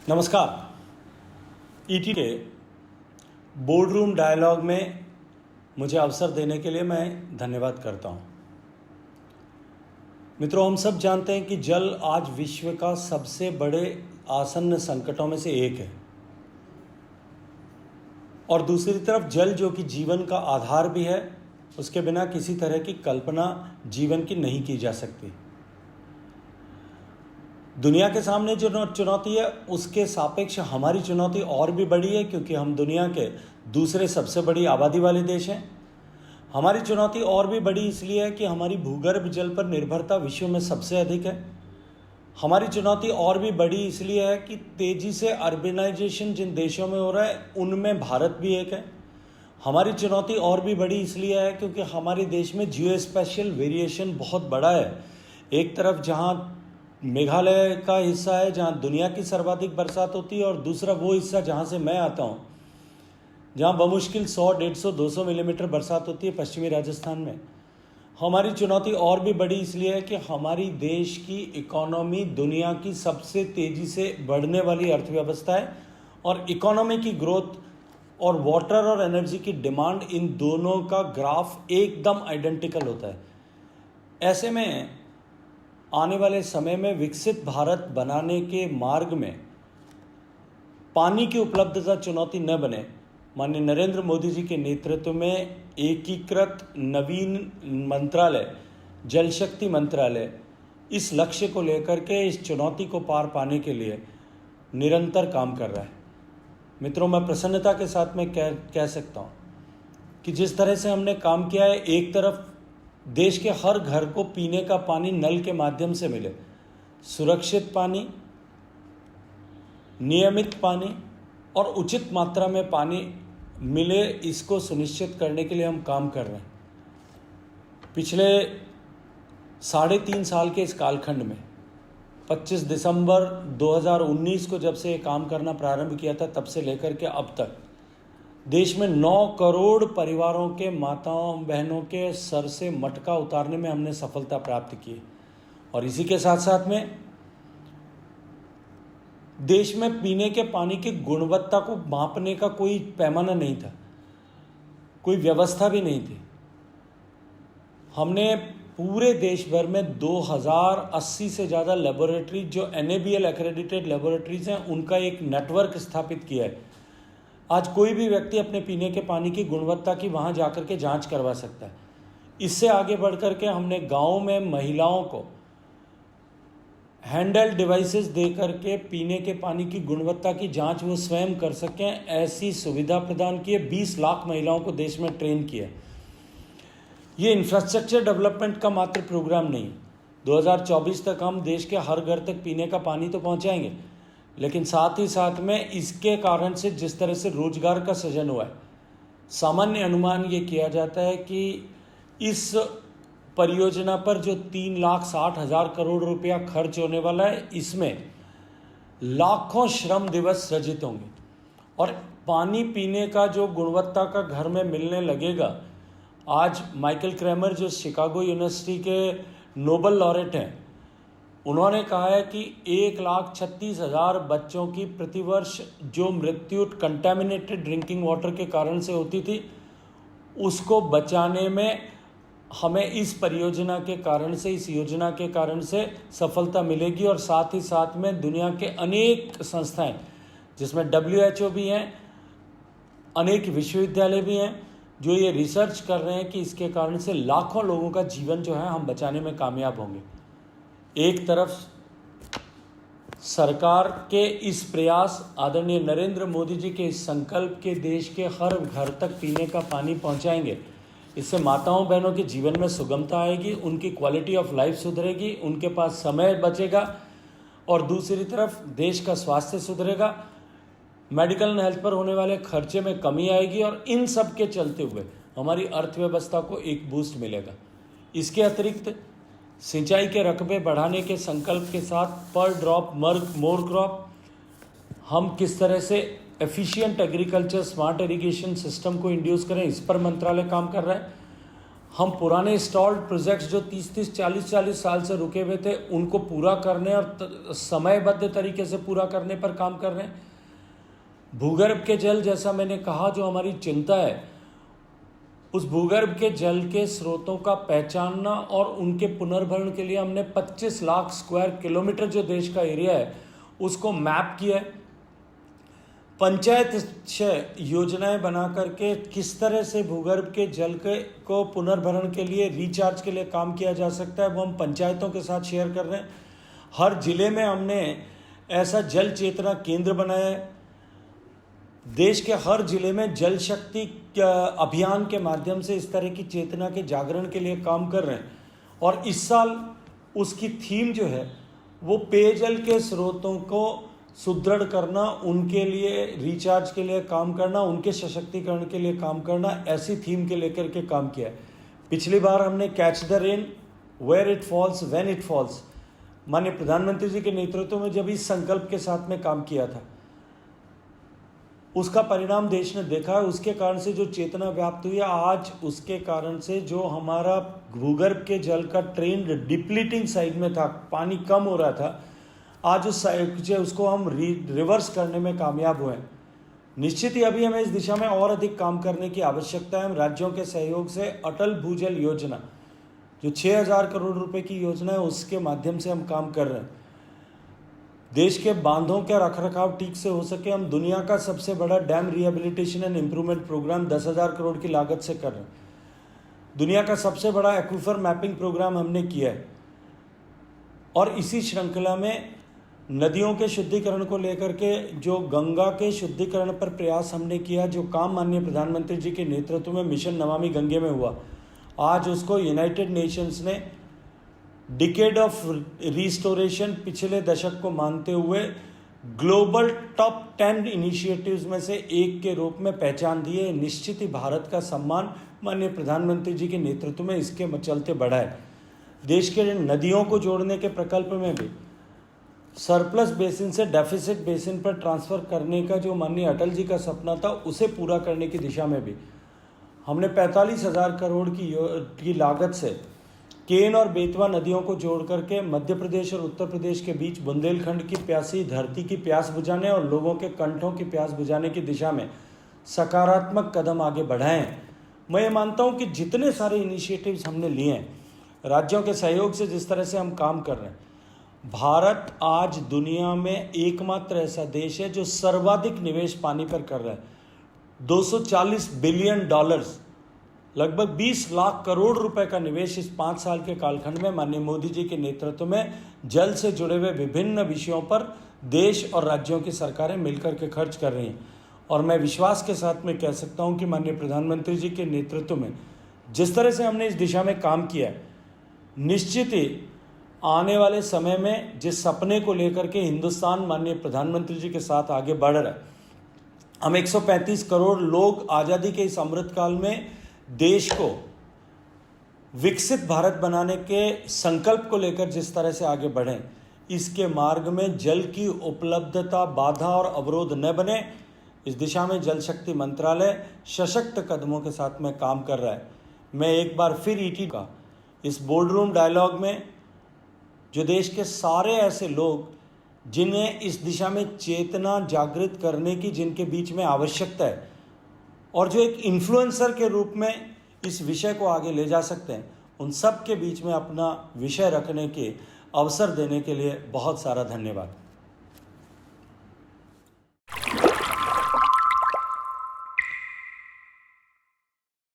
नमस्कार। ईटी के board room dialogue में मुझे अवसर देने के लिए मैं धन्यवाद करता हूं। मित्रों, हम सब जानते हैं कि जल आज विश्व का सबसे बड़े आसन्न संकटों में से एक है और दूसरी तरफ जल जो कि जीवन का आधार भी है, उसके बिना किसी तरह की कल्पना जीवन की नहीं की जा सकती। दुनिया के सामने जो चुनौती है उसके सापेक्ष हमारी चुनौती और भी बड़ी है, क्योंकि हम दुनिया के दूसरे सबसे बड़ी आबादी वाले देश हैं। हमारी चुनौती और भी बड़ी इसलिए है कि हमारी भूगर्भ जल पर निर्भरता विश्व में सबसे अधिक है। हमारी चुनौती और भी बड़ी इसलिए है कि तेजी से अर्बनाइजेशन जिन देशों में हो रहा है उनमें भारत भी एक है। हमारी चुनौती और भी बड़ी इसलिए है क्योंकि हमारे देश में जियो स्पेशियल वेरिएशन बहुत बड़ा है। एक तरफ जहाँ मेघालय का हिस्सा है जहाँ दुनिया की सर्वाधिक बरसात होती है, और दूसरा वो हिस्सा जहाँ से मैं आता हूँ जहाँ बमुश्किल 100, 150, 200 मिलीमीटर बरसात होती है, पश्चिमी राजस्थान में। हमारी चुनौती और भी बड़ी इसलिए है कि हमारी देश की इकोनॉमी दुनिया की सबसे तेज़ी से बढ़ने वाली अर्थव्यवस्था है, और इकोनॉमी की ग्रोथ और वाटर और एनर्जी की डिमांड, इन दोनों का ग्राफ एकदम आइडेंटिकल होता है। ऐसे में आने वाले समय में विकसित भारत बनाने के मार्ग में पानी की उपलब्धता चुनौती न बने, माननीय नरेंद्र मोदी जी के नेतृत्व में एकीकृत नवीन मंत्रालय, जल शक्ति मंत्रालय, इस लक्ष्य को लेकर के इस चुनौती को पार पाने के लिए निरंतर काम कर रहा है। मित्रों, मैं प्रसन्नता के साथ में कह सकता हूँ कि जिस तरह से हमने काम किया है, एक तरफ देश के हर घर को पीने का पानी नल के माध्यम से मिले, सुरक्षित पानी, नियमित पानी और उचित मात्रा में पानी मिले, इसको सुनिश्चित करने के लिए हम काम कर रहे हैं। पिछले 3.5 साल के इस कालखंड में 25 दिसंबर 2019 को जब से ये काम करना प्रारंभ किया था, तब से लेकर के अब तक देश में 9 करोड़ परिवारों के माताओं बहनों के सर से मटका उतारने में हमने सफलता प्राप्त की। और इसी के साथ साथ में देश में पीने के पानी की गुणवत्ता को मापने का कोई पैमाना नहीं था, कोई व्यवस्था भी नहीं थी। हमने पूरे देश भर में 2080 से ज़्यादा लेबोरेटरी, जो NABL एक्रेडिटेड लेबोरेटरीज हैं, उनका एक नेटवर्क स्थापित किया है। आज कोई भी व्यक्ति अपने पीने के पानी की गुणवत्ता की वहाँ जाकर के जांच करवा सकता है। इससे आगे बढ़ कर के हमने गाँव में महिलाओं को हैंडल डिवाइसेस दे करके पीने के पानी की गुणवत्ता की जांच वो स्वयं कर सकें, ऐसी सुविधा प्रदान की है। 20 लाख महिलाओं को देश में ट्रेन किया। ये इंफ्रास्ट्रक्चर डेवलपमेंट का मात्र प्रोग्राम नहीं। 2024 तक हम देश के हर घर तक पीने का पानी तो पहुंचाएंगे, लेकिन साथ ही साथ में इसके कारण से जिस तरह से रोजगार का सृजन हुआ है, सामान्य अनुमान ये किया जाता है कि इस परियोजना पर जो 3,60,000 करोड़ रुपया खर्च होने वाला है, इसमें लाखों श्रम दिवस सृजित होंगे। और पानी पीने का जो गुणवत्ता का घर में मिलने लगेगा, आज माइकल क्रेमर जो शिकागो यूनिवर्सिटी के नोबेल लॉरेट हैं, उन्होंने कहा है कि 1,36,000 बच्चों की प्रतिवर्ष जो मृत्यु कंटेमिनेटेड ड्रिंकिंग वाटर के कारण से होती थी, उसको बचाने में हमें इस परियोजना के कारण से, इस योजना के कारण से सफलता मिलेगी। और साथ ही साथ में दुनिया के अनेक संस्थाएं, जिसमें WHO भी हैं, अनेक विश्वविद्यालय भी हैं, जो ये रिसर्च कर रहे हैं कि इसके कारण से लाखों लोगों का जीवन जो है हम बचाने में कामयाब होंगे। एक तरफ सरकार के इस प्रयास, आदरणीय नरेंद्र मोदी जी के इस संकल्प के देश के हर घर तक पीने का पानी पहुंचाएंगे, इससे माताओं बहनों के जीवन में सुगमता आएगी, उनकी क्वालिटी ऑफ लाइफ सुधरेगी, उनके पास समय बचेगा, और दूसरी तरफ देश का स्वास्थ्य सुधरेगा, मेडिकल एंड हेल्थ पर होने वाले खर्चे में कमी आएगी, और इन सब के चलते हुए हमारी अर्थव्यवस्था को एक बूस्ट मिलेगा। इसके अतिरिक्त सिंचाई के रकबे बढ़ाने के संकल्प के साथ पर ड्रॉप मोर क्रॉप, हम किस तरह से efficient agriculture, smart irrigation system को इंड्यूस करें, इस पर मंत्रालय काम कर रहा है। हम पुराने स्टॉल्ड प्रोजेक्ट्स जो 30-30, 40-40 साल से रुके हुए थे उनको पूरा करने और समयबद्ध तरीके से पूरा करने पर काम कर रहे हैं। भूगर्भ के जल, जैसा मैंने कहा, जो हमारी चिंता है, उस भूगर्भ के जल के स्रोतों का पहचानना और उनके पुनर्भरण के लिए हमने 25 लाख स्क्वायर किलोमीटर जो देश का एरिया है उसको मैप किया है। पंचायत योजनाएं बना करके किस तरह से भूगर्भ के जल को पुनर्भरण के लिए, रिचार्ज के लिए काम किया जा सकता है, वो हम पंचायतों के साथ शेयर कर रहे हैं। हर जिले में हमने ऐसा जल चेतना केंद्र बनाया है। देश के हर जिले में जल शक्ति अभियान के माध्यम से इस तरह की चेतना के जागरण के लिए काम कर रहे हैं। और इस साल उसकी थीम जो है वो पेयजल के स्रोतों को सुदृढ़ करना, उनके लिए रिचार्ज के लिए काम करना, उनके सशक्तिकरण के लिए काम करना, ऐसी थीम के लेकर के काम किया है। पिछली बार हमने catch the rain where it falls when it falls, माननीय प्रधानमंत्री जी के नेतृत्व में जब इस संकल्प के साथ में काम किया था, उसका परिणाम देश ने देखा है। उसके कारण से जो चेतना व्याप्त हुई है, आज उसके कारण से जो हमारा भूगर्भ के जल का ट्रेंड डिप्लीटिंग साइड में था, पानी कम हो रहा था, आज उसको हम रिवर्स करने में कामयाब हुए हैं। निश्चित ही अभी हमें इस दिशा में और अधिक काम करने की आवश्यकता है। हम राज्यों के सहयोग से अटल भूजल योजना, जो 6,000 करोड़ रुपए की योजना है, उसके माध्यम से हम काम कर रहे हैं। देश के बांधों का रखरखाव ठीक से हो सके, हम दुनिया का सबसे बड़ा dam rehabilitation and improvement program 10,000 crore की लागत से कर रहे हैं। दुनिया का सबसे बड़ा एक्वीफर मैपिंग प्रोग्राम हमने किया है। और इसी श्रृंखला में नदियों के शुद्धिकरण को लेकर के जो गंगा के शुद्धिकरण पर प्रयास हमने किया, जो काम माननीय प्रधानमंत्री जी के नेतृत्व में मिशन नमामि गंगे में हुआ, आज उसको यूनाइटेड नेशंस ने डिकेड ऑफ रिस्टोरेशन पिछले दशक को मानते हुए ग्लोबल टॉप 10 इनिशिएटिव्स में से एक के रूप में पहचान दिए। निश्चित ही भारत का सम्मान माननीय प्रधानमंत्री जी के नेतृत्व में इसके चलते बढ़ा है। देश के नदियों को जोड़ने के प्रकल्प में भी सरप्लस बेसिन से डेफिसिट बेसिन पर ट्रांसफ़र करने का जो माननीय अटल जी का सपना था, उसे पूरा करने की दिशा में भी हमने 45,000 करोड़ की लागत से केन और बेतवा नदियों को जोड़ करके मध्य प्रदेश और उत्तर प्रदेश के बीच बुंदेलखंड की प्यासी धरती की प्यास बुझाने और लोगों के कंठों की प्यास बुझाने की दिशा में सकारात्मक कदम आगे बढ़ाए हैं। मैं ये मानता हूँ कि जितने सारे इनिशिएटिव्स हमने लिए हैं, राज्यों के सहयोग से जिस तरह से हम काम कर रहे हैं, भारत आज दुनिया में एकमात्र ऐसा देश है जो सर्वाधिक निवेश पानी पर कर रहा है। 240 बिलियन डॉलर्स, लगभग 20 लाख करोड़ रुपए का निवेश इस 5 साल के कालखंड में माननीय मोदी जी के नेतृत्व में जल से जुड़े हुए विभिन्न विषयों पर देश और राज्यों की सरकारें मिलकर के खर्च कर रही हैं। और मैं विश्वास के साथ में कह सकता हूं कि माननीय प्रधानमंत्री जी के नेतृत्व में जिस तरह से हमने इस दिशा में काम किया है, निश्चित ही आने वाले समय में जिस सपने को लेकर के हिंदुस्तान माननीय प्रधानमंत्री जी के साथ आगे बढ़ रहा है, हम 135 करोड़ लोग आज़ादी के इस अमृतकाल में देश को विकसित भारत बनाने के संकल्प को लेकर जिस तरह से आगे बढ़ें, इसके मार्ग में जल की उपलब्धता बाधा और अवरोध न बने, इस दिशा में जल शक्ति मंत्रालय सशक्त कदमों के साथ में काम कर रहा है। मैं एक बार फिर ईटी का इस बोर्ड रूम डायलॉग में जो देश के सारे ऐसे लोग जिन्हें इस दिशा में चेतना जागृत करने की जिनके बीच में आवश्यकता है और जो एक इन्फ्लुएंसर के रूप में इस विषय को आगे ले जा सकते हैं, उन सब के बीच में अपना विषय रखने के अवसर देने के लिए बहुत सारा धन्यवाद।